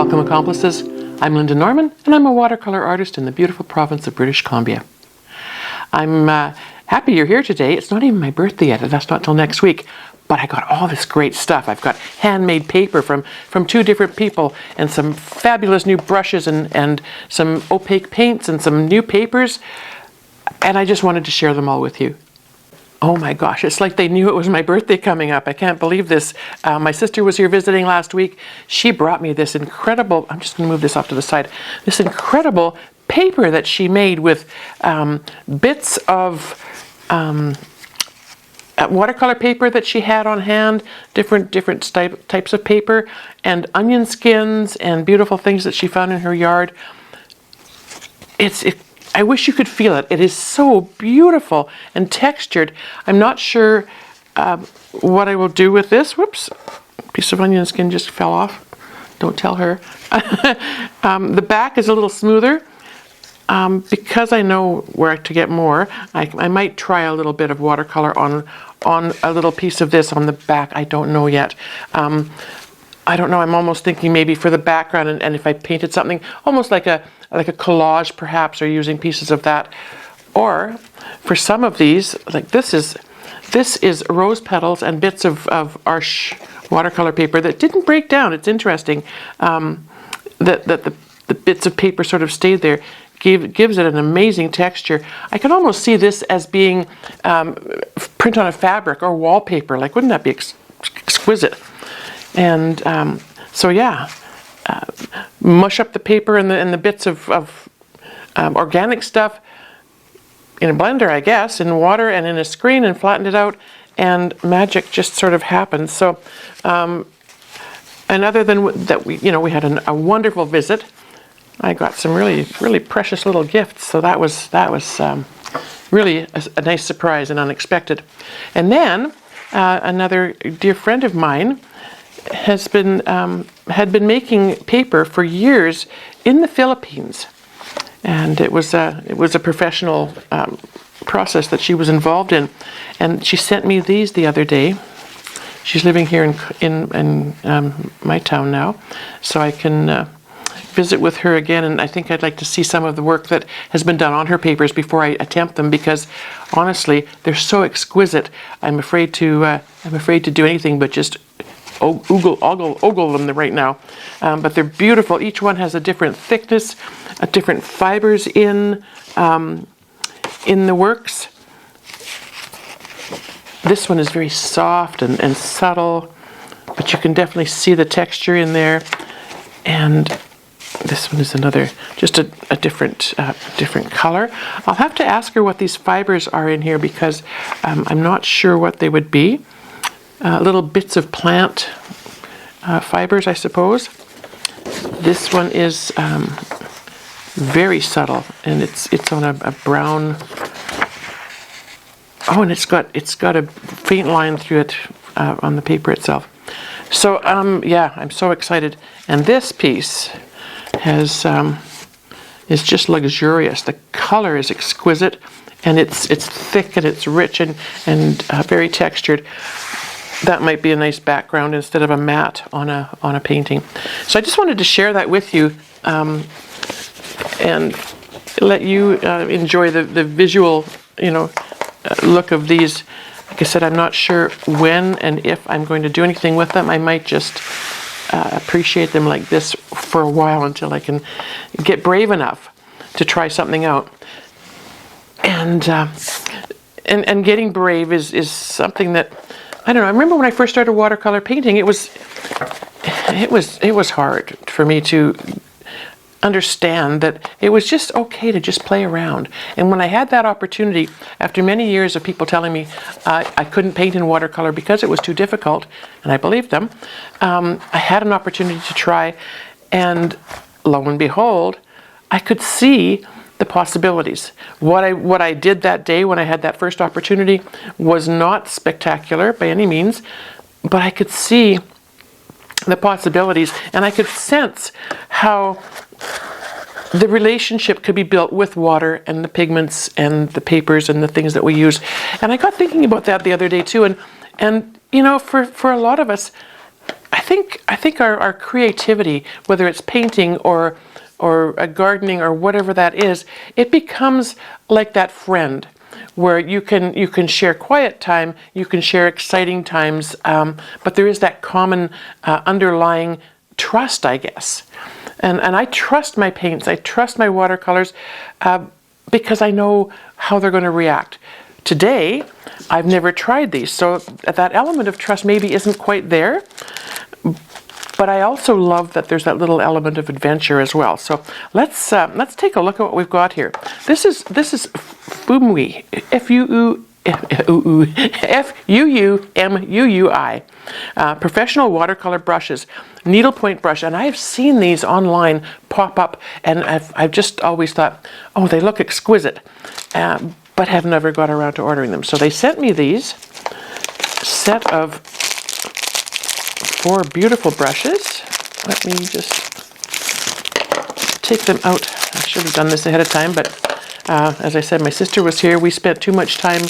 Welcome, accomplices. I'm Lynda Norman, and I'm a watercolor artist in the beautiful province of British Columbia. I'm happy you're here today. It's not even my birthday yet, and that's not till next week. But I got all this great stuff. I've got handmade paper from two different people, and some fabulous new brushes, and some opaque paints, and some new papers. And I just wanted to share them all with you. Oh my gosh, it's like they knew it was my birthday coming up. I can't believe this. My sister was here visiting last week. She brought me this incredible, I'm just gonna move this off to the side, this incredible paper that she made with bits of watercolor paper that she had on hand, different types of paper, and onion skins and beautiful things that she found in her yard. I wish you could feel it. It is so beautiful and textured. I'm not sure what I will do with this. Whoops, piece of onion skin just fell off. Don't tell her. The back is a little smoother. Because I know where to get more, I might try a little bit of watercolor on a little piece of this on the back. I don't know yet. I don't know, I'm almost thinking maybe for the background, and if I painted something almost like a collage perhaps, or using pieces of that. Or for some of these, like this is rose petals and bits of Arche watercolor paper that didn't break down. It's interesting that the bits of paper sort of stayed there. Gives it an amazing texture. I can almost see this as being print on a fabric or wallpaper. Like, wouldn't that be exquisite? And so yeah, mush up the paper and the bits of organic stuff in a blender, I guess, in water and in a screen, and flattened it out, and magic just sort of happened. So, and other than that, we had a wonderful visit. I got some really precious little gifts, so that was really a nice surprise and unexpected. And then another dear friend of mine had been making paper for years in the Philippines, and it was a professional process that she was involved in. And she sent me these the other day. She's living here in my town now, so I can visit with her again, and I think I'd like to see some of the work that has been done on her papers before I attempt them, because honestly they're so exquisite. I'm afraid to do anything but just ogle them right now, but they're beautiful. Each one has a different thickness, a different fibers in the works. This one is very soft and subtle, but you can definitely see the texture in there. And this one is another, just a different color. I'll have to ask her what these fibers are in here, because I'm not sure what they would be. Little bits of plant fibers, I suppose. This one is very subtle, and it's on a brown. Oh, and it's got a faint line through it on the paper itself. So yeah, I'm so excited. And this piece is just luxurious. The color is exquisite, and it's thick, and it's rich, and very textured. That might be a nice background instead of a matte on a painting. So I just wanted to share that with you, and let you enjoy the visual, look of these. Like I said, I'm not sure when and if I'm going to do anything with them. I might just appreciate them like this for a while until I can get brave enough to try something out. And getting brave is something that, I don't know. I remember when I first started watercolor painting, it was hard for me to understand that it was just okay to just play around. And when I had that opportunity, after many years of people telling me I couldn't paint in watercolor because it was too difficult, and I believed them, I had an opportunity to try, and lo and behold, I could see the possibilities. What I did that day when I had that first opportunity was not spectacular by any means, but I could see the possibilities, and I could sense how the relationship could be built with water and the pigments and the papers and the things that we use. And I got thinking about that the other day too, and for a lot of us, I think our creativity, whether it's painting or gardening or whatever that is, it becomes like that friend where you can share quiet time, you can share exciting times, but there is that common underlying trust, I guess. And I trust my paints, I trust my watercolors, because I know how they're going to react. Today, I've never tried these, so that element of trust maybe isn't quite there. But I also love that there's that little element of adventure as well. So let's take a look at what we've got here. This is Fuumuui, Fuumuui, professional watercolor brushes, needlepoint brush, and I've seen these online pop up, and I've just always thought, oh, they look exquisite, but have never got around to ordering them. So they sent me these set of 4 beautiful brushes. Let me just take them out. I should have done this ahead of time, but as I said, my sister was here. We spent too much time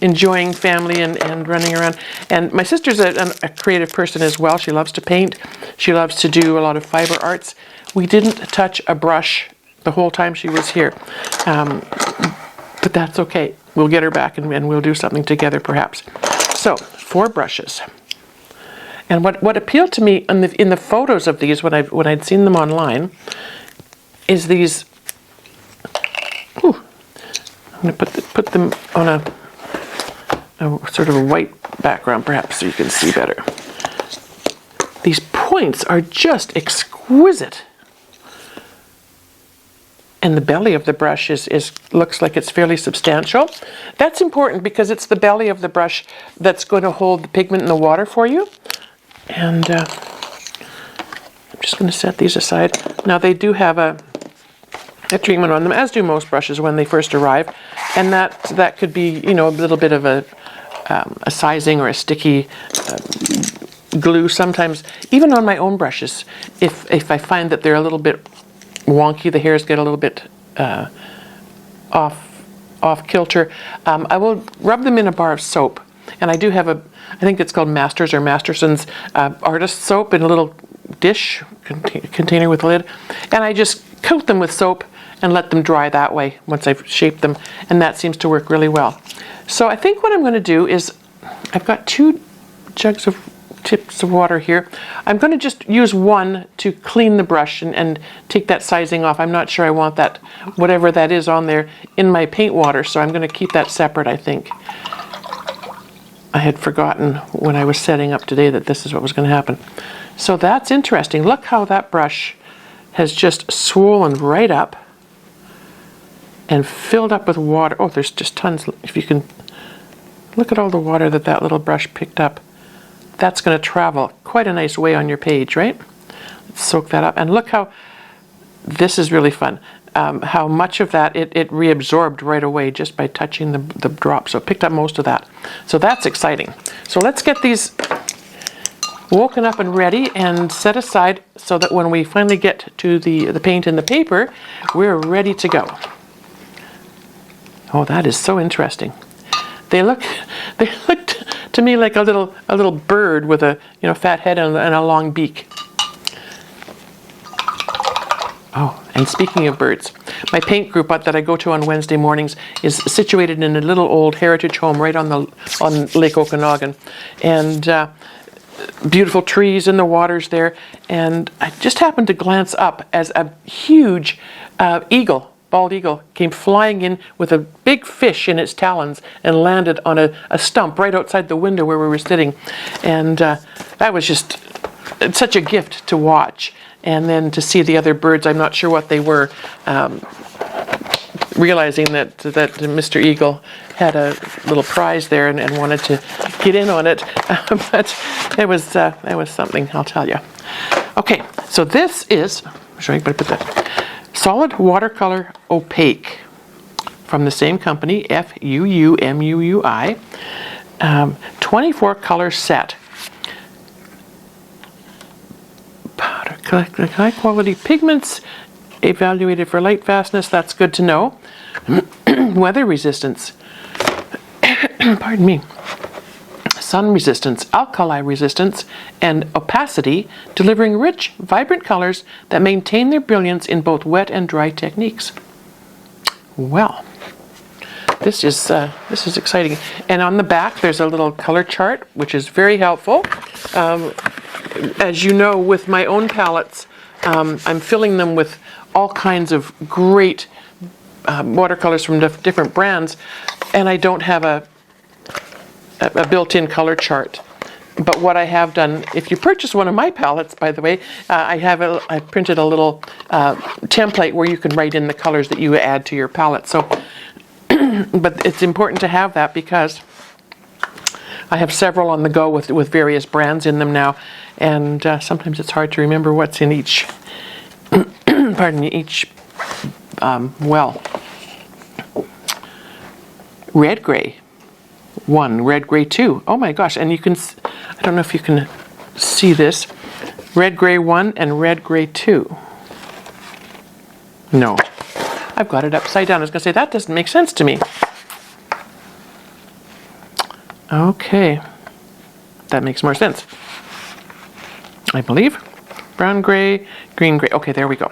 enjoying family and running around. And my sister's a creative person as well. She loves to paint. She loves to do a lot of fiber arts. We didn't touch a brush the whole time she was here. But that's okay. We'll get her back and we'll do something together perhaps. So, 4 brushes. And what appealed to me in the photos of these when I'd seen them online is these. I'm going to put them on a sort of a white background perhaps so you can see better. These points are just exquisite. And the belly of the brush looks like it's fairly substantial. That's important because it's the belly of the brush that's going to hold the pigment in the water for you. And I'm just going to set these aside. Now they do have a treatment on them, as do most brushes when they first arrive, and that could be, you know, a little bit of a sizing or a sticky glue. Sometimes, even on my own brushes, if I find that they're a little bit wonky, the hairs get a little bit off kilter, I will rub them in a bar of soap. And I do have I think it's called Masters or Masterson's artist soap in a little dish container with a lid, and I just coat them with soap and let them dry that way once I've shaped them, and that seems to work really well. So I think what I'm going to do is, I've got 2 jugs of tips of water here. I'm going to just use one to clean the brush and take that sizing off. I'm not sure I want that, whatever that is on there, in my paint water, so I'm going to keep that separate, I think. I had forgotten when I was setting up today that this is what was going to happen. So that's interesting. Look how that brush has just swollen right up and filled up with water. Oh, there's just tons. If you can look at all the water that little brush picked up. That's going to travel quite a nice way on your page, right? Let's soak that up. And look how, this is really fun. How much of that it reabsorbed right away just by touching the drop. So it picked up most of that. So that's exciting. So let's get these woken up and ready and set aside so that when we finally get to the paint and the paper, we're ready to go. Oh, that is so interesting. They look to me like a little bird with a fat head and a long beak. Oh, and speaking of birds, my paint group that I go to on Wednesday mornings is situated in a little old heritage home right on Lake Okanagan, and beautiful trees and the water's there. And I just happened to glance up as a huge bald eagle, came flying in with a big fish in its talons and landed on a stump right outside the window where we were sitting, and that was just such a gift to watch. And then to see the other birds, I'm not sure what they were, realizing that Mr. Eagle had a little prize there and wanted to get in on it. But it was something, I'll tell you. Okay, so this is, should I put that? Solid Watercolor Opaque from the same company, Fuumuui, 24 color set. High quality pigments, evaluated for light fastness, that's good to know. Weather resistance, pardon me. sun resistance, alkali resistance, and opacity, delivering rich, vibrant colors that maintain their brilliance in both wet and dry techniques. Well, this is exciting. And on the back, there's a little color chart, which is very helpful. As you know, with my own palettes, I'm filling them with all kinds of great watercolors from different brands, and I don't have a built-in color chart. But what I have done, if you purchase one of my palettes, by the way, I printed a little template where you can write in the colors that you add to your palette. So, but it's important to have that because I have several on the go with various brands in them now, and sometimes it's hard to remember what's in each. Pardon me, each well. Red gray 1, red gray 2. Oh my gosh, and you can, I don't know if you can see this, red gray 1 and red gray 2. No, I've got it upside down. I was going to say, that doesn't make sense to me. Okay, that makes more sense, I believe. Brown gray, green gray. Okay, there we go.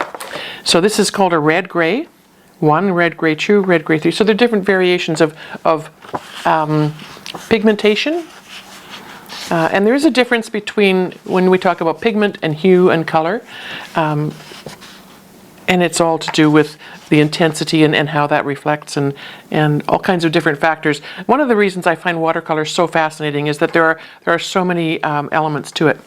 So this is called a red gray 1, red gray 2, red gray 3. So they're different variations of pigmentation. And there is a difference between when we talk about pigment and hue and color. And it's all to do with the intensity and how that reflects and all kinds of different factors. One of the reasons I find watercolor so fascinating is that there are so many elements to it.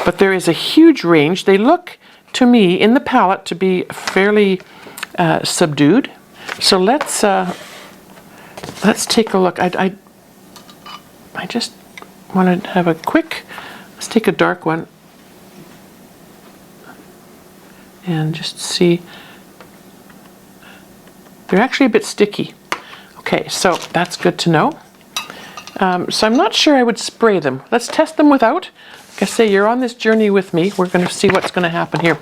But there is a huge range. They look to me in the palette to be fairly subdued. So let's take a look. I just want to have a quick, let's take a dark one and just see. They're actually a bit sticky. Okay, so that's good to know. So I'm not sure I would spray them. Let's test them without. Like I say, you're on this journey with me. We're going to see what's going to happen here.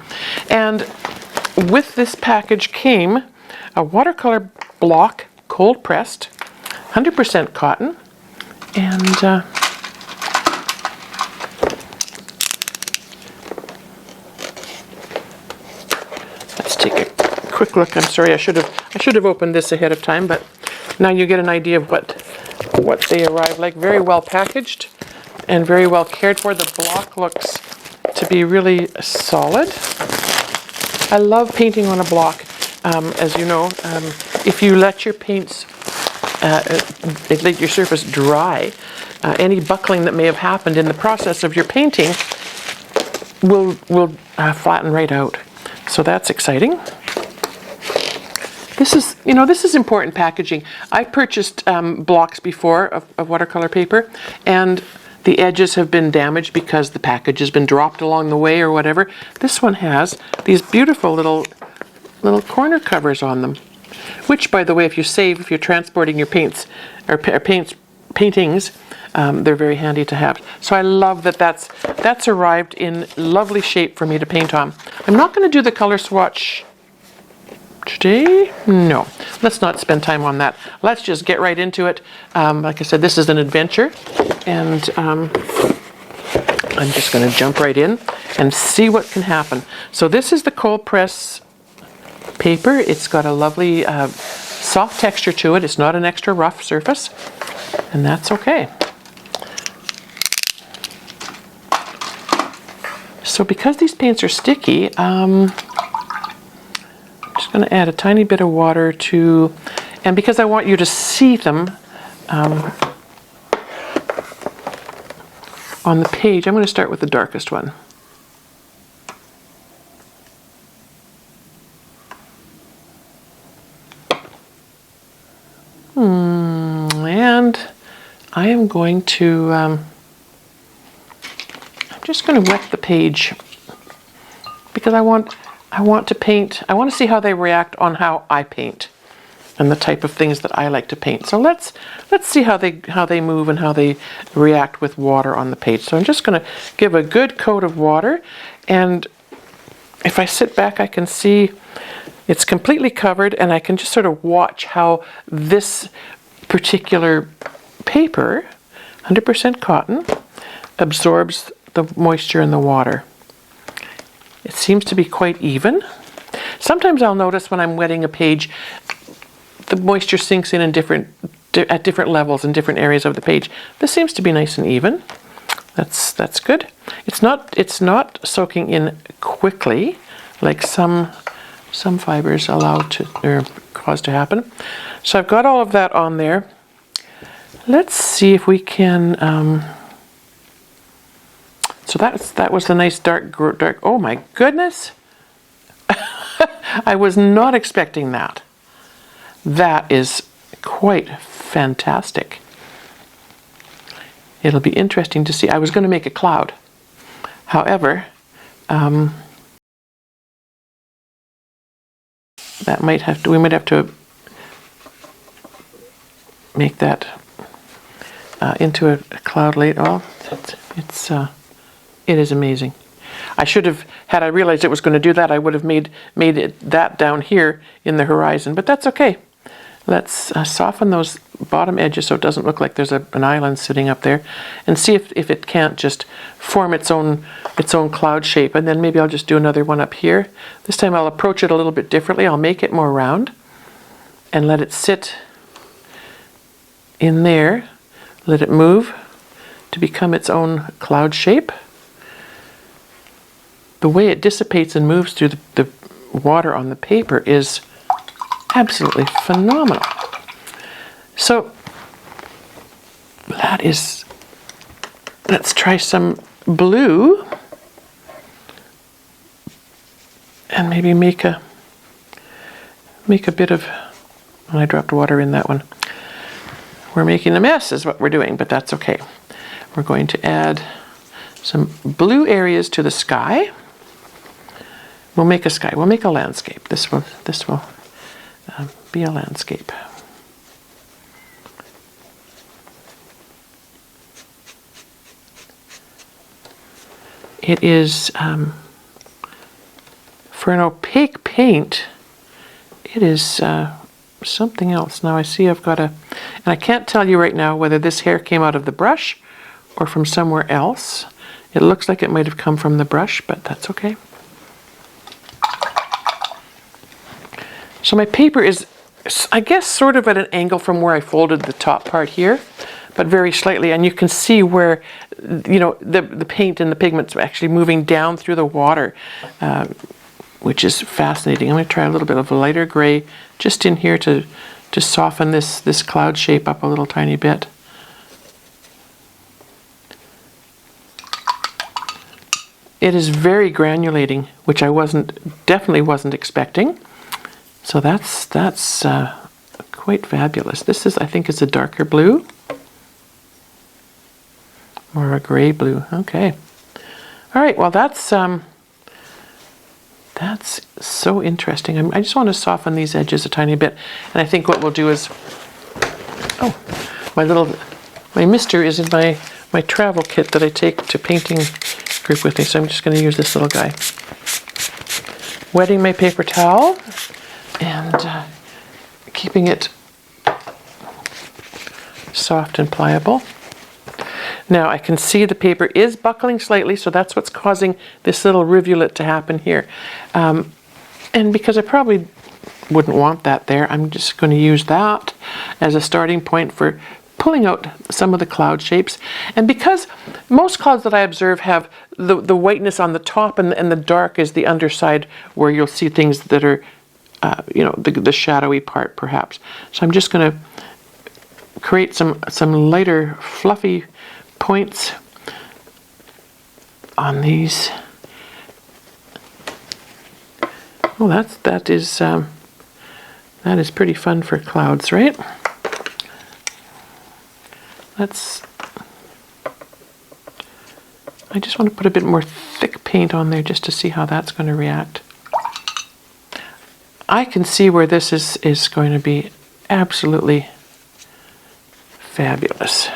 And with this package came a watercolor block, cold pressed, 100% cotton, and let's take a quick look. I'm sorry, I should have opened this ahead of time, but now you get an idea of what they arrive like. Very well packaged and very well cared for. The block looks to be really solid. I love painting on a block. As you know, if you let your paints, let your surface dry, any buckling that may have happened in the process of your painting will flatten right out. So that's exciting. This is important packaging. I purchased blocks before of watercolor paper, and the edges have been damaged because the package has been dropped along the way or whatever. This one has these beautiful little corner covers on them, which, by the way, if you're transporting your paints or paintings, they're very handy to have. So I love that's arrived in lovely shape for me to paint on. I'm not going to do the color swatch today. No, let's not spend time on that. Let's just get right into it. Like I said, this is an adventure, and I'm just going to jump right in and see what can happen. So this is the cold press paper. It's got a lovely soft texture to it. It's not an extra rough surface, and that's okay. So because these paints are sticky, I'm just going to add a tiny bit of water to, and because I want you to see them on the page, I'm going to start with the darkest one. And I am going to, I'm just going to wet the page because I want to paint, I want to see how they react on how I paint and the type of things that I like to paint. So let's see how they move and how they react with water on the page. So I'm just going to give a good coat of water, and if I sit back I can see it's completely covered, and I can just sort of watch how this particular paper 100% cotton, absorbs the moisture in the water. It seems to be quite even. Sometimes I'll notice when I'm wetting a page, the moisture sinks in at different levels in different areas of the page. This seems to be nice and even. That's good. It's not soaking in quickly like some fibers allow to or cause to happen. So I've got all of that on there. Let's see if we can. So that was the nice dark. Oh my goodness! I was not expecting that. That is quite fantastic. It'll be interesting to see. I was going to make a cloud. However, we might have to make that into a cloud later. Oh, it is amazing. I should have, had I realized it was going to do that, I would have made it that down here in the horizon, but that's okay. Let's soften those bottom edges so it doesn't look like there's an island sitting up there, and see if it can't just form its own cloud shape. And then maybe I'll just do another one up here. This time I'll approach it a little bit differently. I'll make it more round and let it sit in there. Let it move to become its own cloud shape. The way it dissipates and moves through the water on the paper is absolutely phenomenal. So let's try some blue and maybe make a bit of, and I dropped water in that one. We're making a mess is what we're doing, but that's okay. We're going to add some blue areas to the sky. We'll make a sky. We'll make a landscape. This will be a landscape. It is for an opaque paint. It is something else. Now I see I've got and I can't tell you right now whether this hair came out of the brush or from somewhere else. It looks like it might have come from the brush, but that's okay. So my paper is, I guess, sort of at an angle from where I folded the top part here, but very slightly, and you can see where, you know, the paint and the pigment's actually moving down through the water, which is fascinating. I'm going to try a little bit of a lighter gray just in here to soften this cloud shape up a little tiny bit. It is very granulating, which I definitely wasn't expecting. So that's quite fabulous. This is, I think, is a darker blue or a gray blue. Okay. All right. Well, that's so interesting. I just want to soften these edges a tiny bit, and I think what we'll do is, my mister is in my travel kit that I take to painting group with me. So I'm just going to use this little guy. Wetting my paper towel and keeping it soft and pliable. Now I can see the paper is buckling slightly, so that's what's causing this little rivulet to happen here. And because I probably wouldn't want that there, I'm just going to use that as a starting point for pulling out some of the cloud shapes. And because most clouds that I observe have the whiteness on the top and the dark is the underside where you'll see things that are the shadowy part perhaps. So I'm just going to create some lighter fluffy points on these. Well, that is pretty fun for clouds, right? I just want to put a bit more thick paint on there just to see how that's going to react. I can see where this is going to be absolutely fabulous.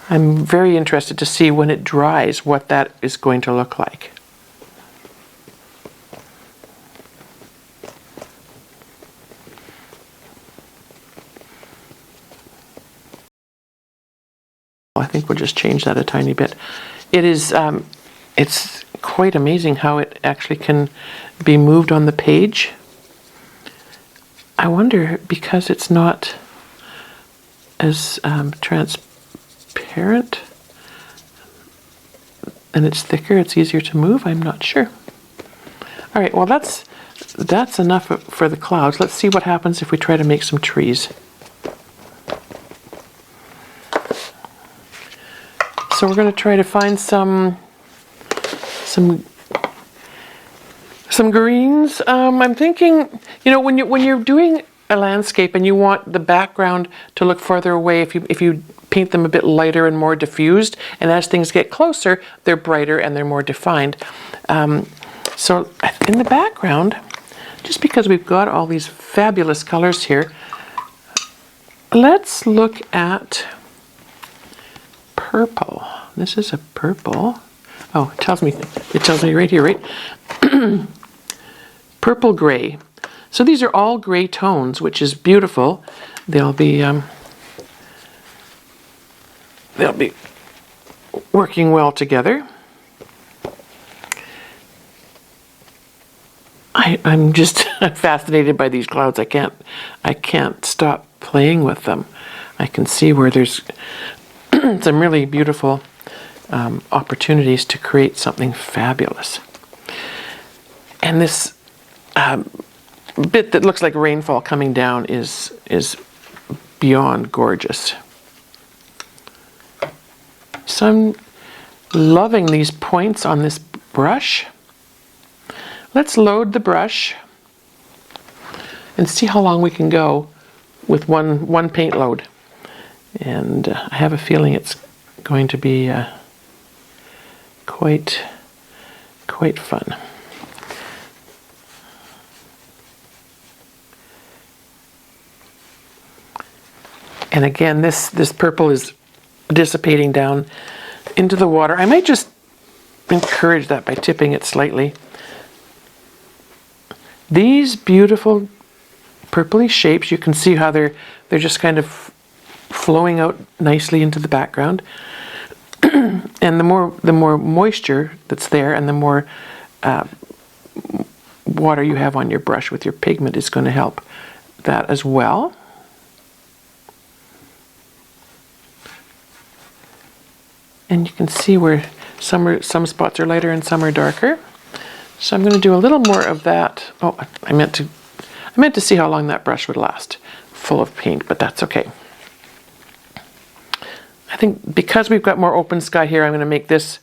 I'm very interested to see when it dries what that is going to look like. think we'll just change that a tiny bit. It is, it's quite amazing how it actually can be moved on the page. I wonder, because it's not as transparent and it's thicker, it's easier to move. I'm not sure. All right, well that's enough for the clouds. Let's see what happens if we try to make some trees. So we're going to try to find some greens. I'm thinking, you know, when you're doing a landscape and you want the background to look farther away, if you paint them a bit lighter and more diffused, and as things get closer, they're brighter and they're more defined. So in the background, just because we've got all these fabulous colors here, let's look at purple. This is a purple. Oh, it tells me right here, right? Purple gray. So these are all gray tones, which is beautiful. They'll be working well together. I'm just fascinated by these clouds. I can't stop playing with them. I can see where there's some really beautiful opportunities to create something fabulous. And this bit that looks like rainfall coming down is beyond gorgeous. So I'm loving these points on this brush. Let's load the brush and see how long we can go with one paint load. And I have a feeling it's going to be quite fun. And again, this purple is dissipating down into the water. I might just encourage that by tipping it slightly. These beautiful purpley shapes, you can see how they're just kind of flowing out nicely into the background. And the more moisture that's there, and the more water you have on your brush with your pigment, is going to help that as well. And you can see where some spots are lighter and some are darker. So I'm going to do a little more of that. Oh, I meant to see how long that brush would last full of paint, but that's okay. I think because we've got more open sky here, I'm going to make this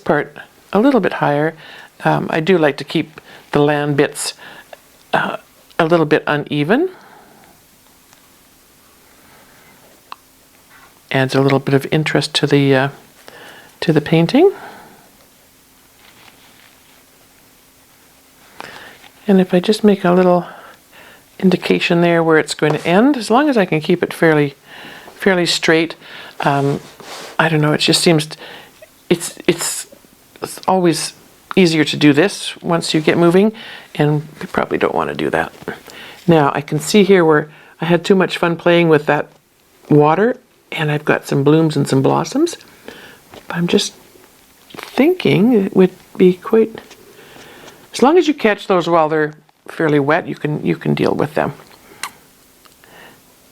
part a little bit higher. I do like to keep the land bits a little bit uneven. Adds a little bit of interest to the painting. And if I just make a little indication there where it's going to end, as long as I can keep it fairly straight, I don't know, it just seems it's always easier to do this once you get moving, and we probably don't want to do that. Now I can see here where I had too much fun playing with that water, and I've got some blooms and some blossoms. But I'm just thinking it would be quite, as long as you catch those while they're fairly wet, you can deal with them.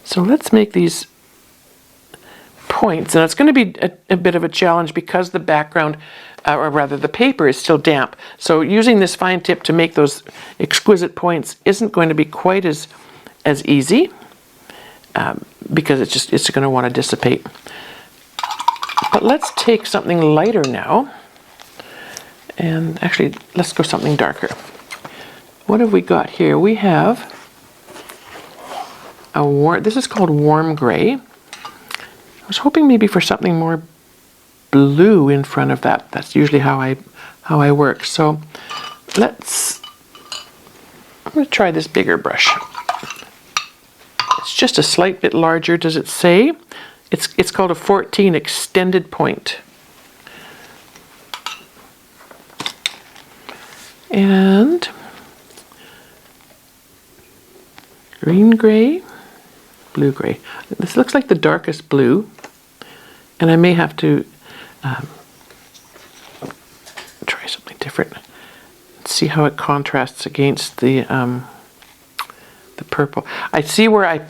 So let's make these points, and it's going to be a bit of a challenge because the background, or rather the paper, is still damp. So using this fine tip to make those exquisite points isn't going to be quite as easy, because it's going to want to dissipate. But let's take something lighter now, and actually let's go something darker. What have we got here? We have this is called warm gray. I was hoping maybe for something more blue in front of that. That's usually how I work. So I'm going to try this bigger brush. It's just a slight bit larger. Does it say? It's called a 14 extended point. And green gray, blue gray. This looks like the darkest blue. And I may have to try something different. See how it contrasts against the purple. I see where I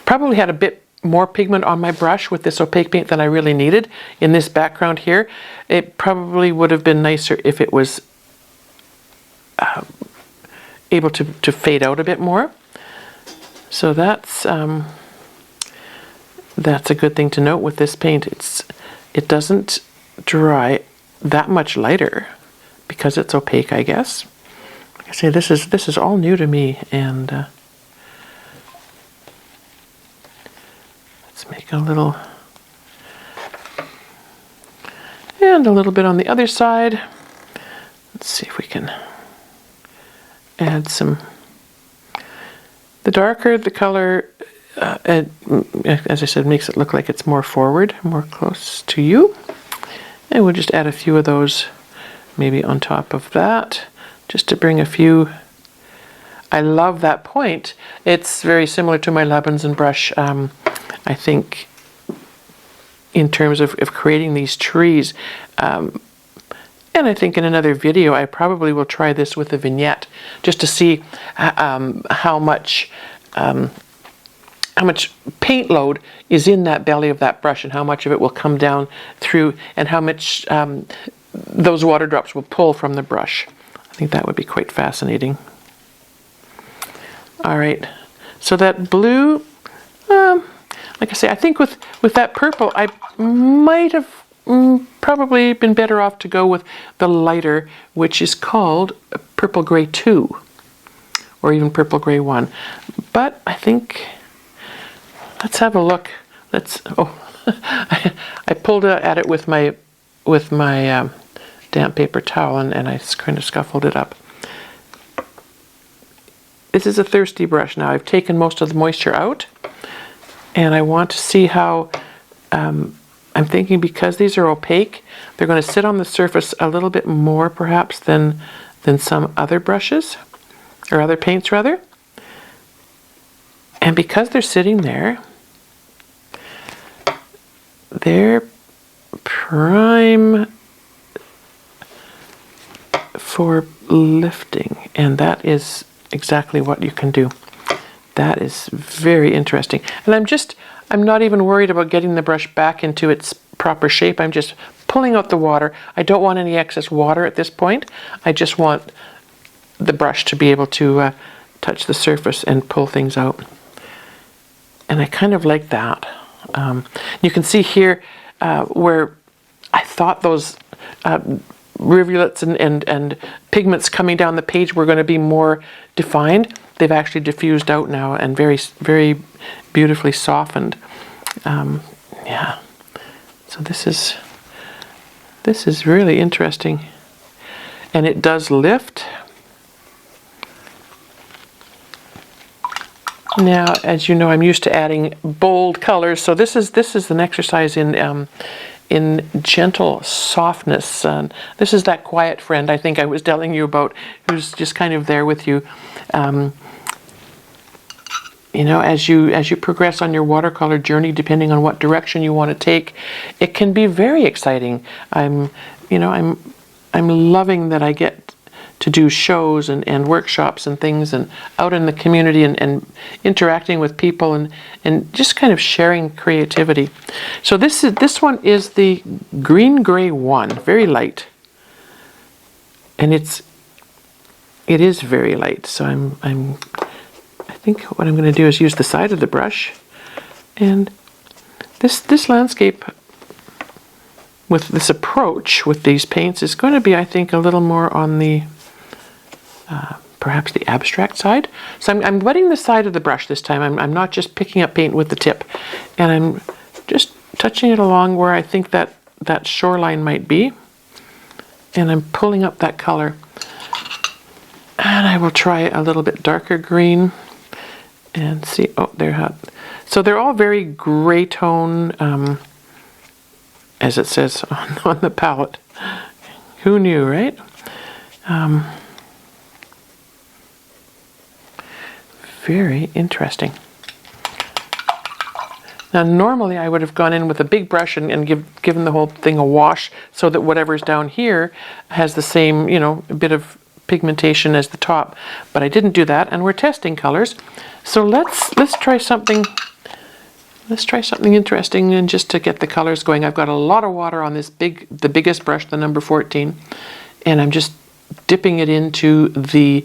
probably had a bit more pigment on my brush with this opaque paint than I really needed in this background here. It probably would have been nicer if it was able to fade out a bit more. So that's a good thing to note with this paint. It doesn't dry that much lighter because it's opaque, I guess. Like I say, this is all new to me, and let's make a little, and a little bit on the other side. Let's see if we can add some. The darker the color, as I said, makes it look like it's more forward, more close to you. And we'll just add a few of those maybe on top of that, just to bring a few. I love that point. It's very similar to my Lebanson brush, I think, in terms of creating these trees. And I think in another video I probably will try this with a vignette, just to see how much paint load is in that belly of that brush, and how much of it will come down through, and how much those water drops will pull from the brush. I think that would be quite fascinating. All right, so that blue, like I say, I think with that purple, I might have probably been better off to go with the lighter, which is called Purple Gray 2, or even Purple Gray 1. But I think, let's have a look. I pulled at it with my damp paper towel, and I kind of scuffled it up. This is a thirsty brush now. I've taken most of the moisture out, and I want to see how, I'm thinking because these are opaque, they're going to sit on the surface a little bit more perhaps than some other brushes, or other paints rather. And because they're sitting there, they're prime for lifting, and that is exactly what you can do. That is very interesting. And I'm not even worried about getting the brush back into its proper shape. I'm just pulling out the water. I don't want any excess water at this point. I just want the brush to be able to touch the surface and pull things out. And I kind of like that. You can see here where I thought those rivulets and pigments coming down the page were going to be more defined. They've actually diffused out now and very, very beautifully softened. Yeah. So this is really interesting, and it does lift. Now, as you know, I'm used to adding bold colors, so this is an exercise in gentle softness. This is that quiet friend I think I was telling you about, who's just kind of there with you. You know, as you progress on your watercolor journey, depending on what direction you want to take, it can be very exciting. I'm loving that I get to do shows and workshops and things, and out in the community, and interacting with people, and just kind of sharing creativity. So this one is the Green Gray 1, very light, and it is very light. So I think what I'm going to do is use the side of the brush, and this landscape with this approach with these paints is going to be, I think, a little more on the perhaps the abstract side. So I'm wetting the side of the brush this time. I'm not just picking up paint with the tip, and I'm just touching it along where I think that shoreline might be, and I'm pulling up that color. And I will try a little bit darker green and see. Oh, they're hot. So they're all very gray tone, as it says on the palette. Who knew, right? Very interesting. Now normally I would have gone in with a big brush and given the whole thing a wash so that whatever's down here has the same, you know, a bit of pigmentation as the top, but I didn't do that, and we're testing colors. So let's try something. Let's try something interesting, and just to get the colors going. I've got a lot of water on this the biggest brush, the number 14, and I'm just dipping it into the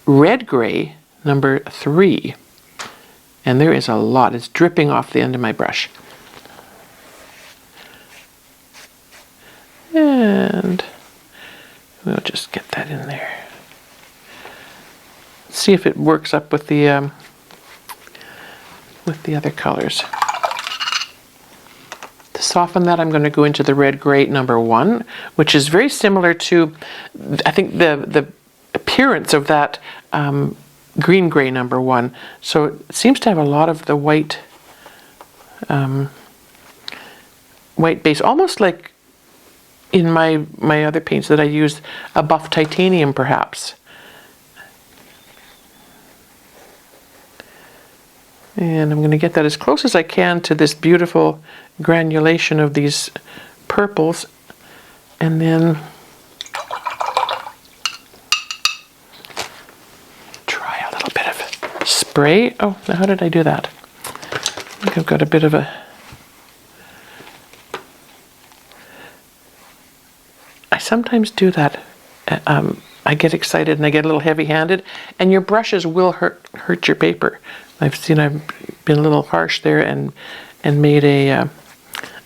red gray number 3. And there is a lot. It's dripping off the end of my brush. And we'll just get that in there. See if it works up with the other colors. To soften that, I'm going to go into the red gray number 1, which is very similar to, I think, the appearance of that green gray number 1. So it seems to have a lot of the white white base, almost like in my other paints that I used, a buff titanium perhaps. And I'm going to get that as close as I can to this beautiful granulation of these purples, and then try a little bit of spray. Oh, now how did I do that? I think I've got a bit of a... I sometimes do that. I get excited and I get a little heavy-handed, and your brushes will hurt your paper. I've been a little harsh there and made a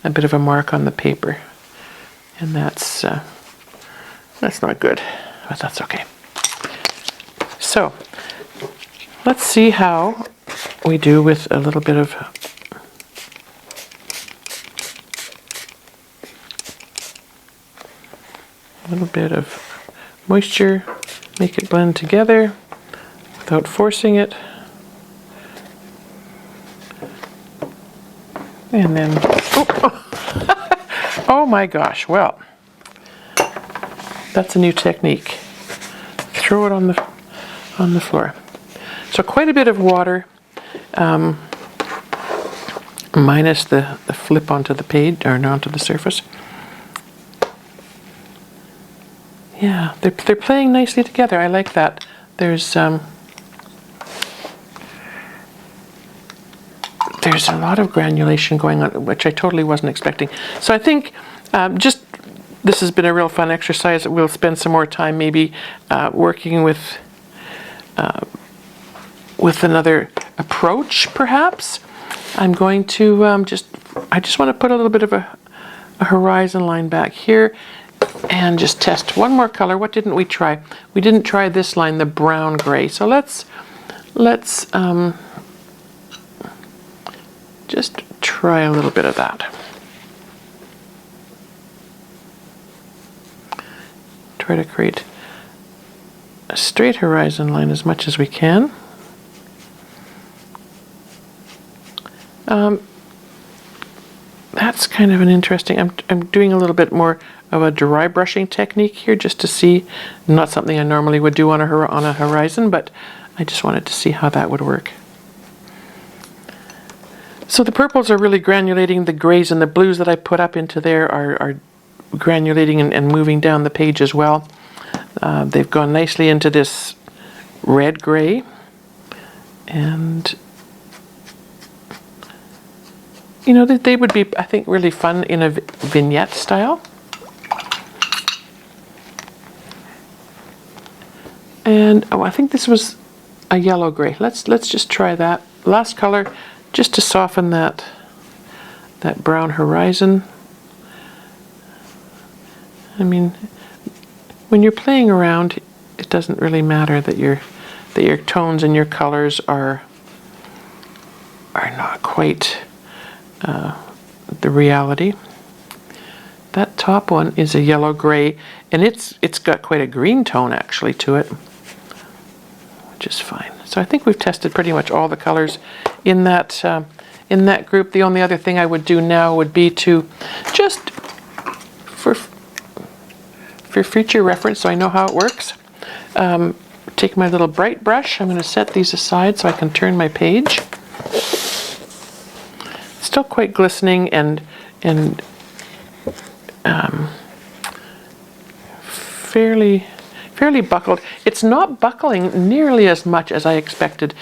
bit of a mark on the paper, and that's not good, but that's okay. So let's see how we do with a little bit of moisture. Make it blend together without forcing it. And then, oh my gosh, well, that's a new technique. Throw it on the floor. So quite a bit of water, minus the flip onto the page, or onto the surface. Yeah, they're playing nicely together. I like that. There's a lot of granulation going on, which I totally wasn't expecting. So I think this has been a real fun exercise. We'll spend some more time maybe working with another approach, perhaps. I'm going to I just want to put a little bit of a horizon line back here and just test one more color. What didn't we try? We didn't try this line, the brown gray. So let's just try a little bit of that. Try to create a straight horizon line as much as we can. That's kind of an interesting, I'm doing a little bit more of a dry brushing technique here, just to see, not something I normally would do on a horizon, but I just wanted to see how that would work. So the purples are really granulating. The grays and the blues that I put up into there are granulating and moving down the page as well. They've gone nicely into this red gray, and you know, they would be, I think, really fun in a vignette style. And I think this was a yellow gray. Let's just try that last color, just to soften that brown horizon. I mean, when you're playing around, it doesn't really matter that your tones and your colors are not quite the reality. That top one is a yellow gray, and it's got quite a green tone actually to it, which is fine. So I think we've tested pretty much all the colors in that group. The only other thing I would do now would be to just for future reference, so I know how it works, take my little bright brush. I'm going to set these aside so I can turn my page. still quite glistening and fairly buckled. It's not buckling nearly as much as I expected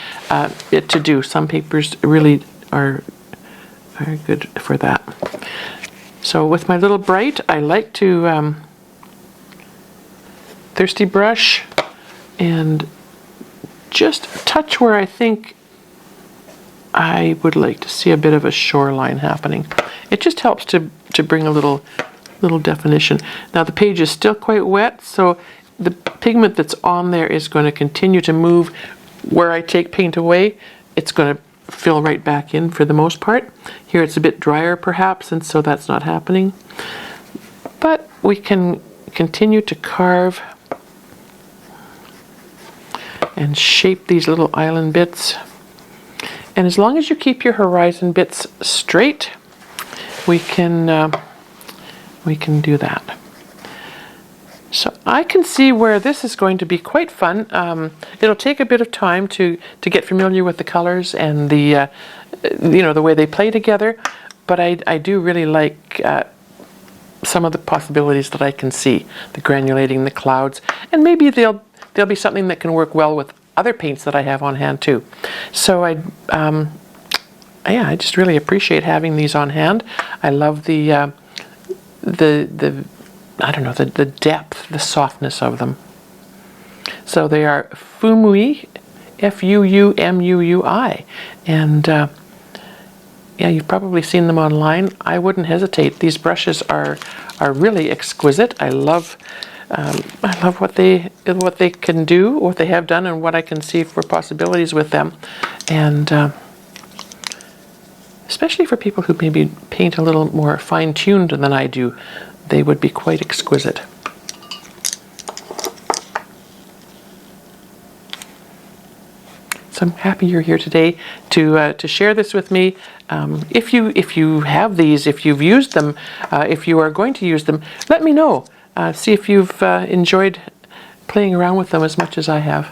it to do. Some papers really are good for that. So with my little bright, I like to thirsty brush and just touch where I think I would like to see a bit of a shoreline happening. It just helps to bring a little definition. Now the page is still quite wet, so the pigment that's on there is going to continue to move. Where I take paint away, it's going to fill right back in for the most part. Here it's a bit drier perhaps, and so that's not happening. But we can continue to carve and shape these little island bits. And as long as you keep your horizon bits straight, we can do that. So I can see where this is going to be quite fun. It'll take a bit of time to get familiar with the colors and the the way they play together, but I do really like some of the possibilities that I can see. The granulating, the clouds, and maybe there'll be something that can work well with other paints that I have on hand too. So I just really appreciate having these on hand. I love the I don't know, the depth, the softness of them. So they are Fuumuui, Fuumuui, and yeah, you've probably seen them online. I wouldn't hesitate. These brushes are really exquisite. I love what they can do, what they have done, and what I can see for possibilities with them, and especially for people who maybe paint a little more fine-tuned than I do. They would be quite exquisite. So I'm happy you're here today to share this with me. If you have these, if you've used them, if you are going to use them, let me know. See if you've enjoyed playing around with them as much as I have.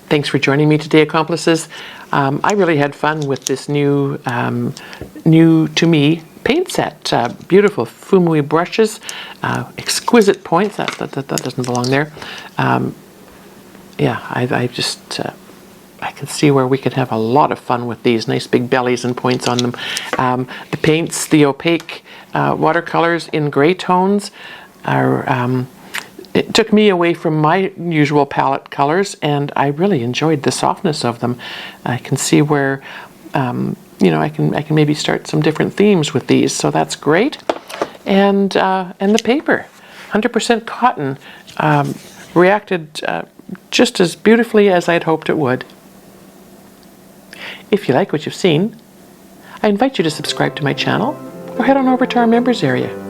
Thanks for joining me today, accomplices. I really had fun with this new to me paint set. Beautiful Fuumuui brushes, exquisite points. That doesn't belong there. Yeah, I just I can see where we could have a lot of fun with these nice big bellies and points on them. The paints, the opaque watercolors in gray tones are. It took me away from my usual palette colors, and I really enjoyed the softness of them. I can see where I can maybe start some different themes with these, so that's great. And the paper, 100% cotton, reacted just as beautifully as I'd hoped it would. If you like what you've seen, I invite you to subscribe to my channel or head on over to our members area.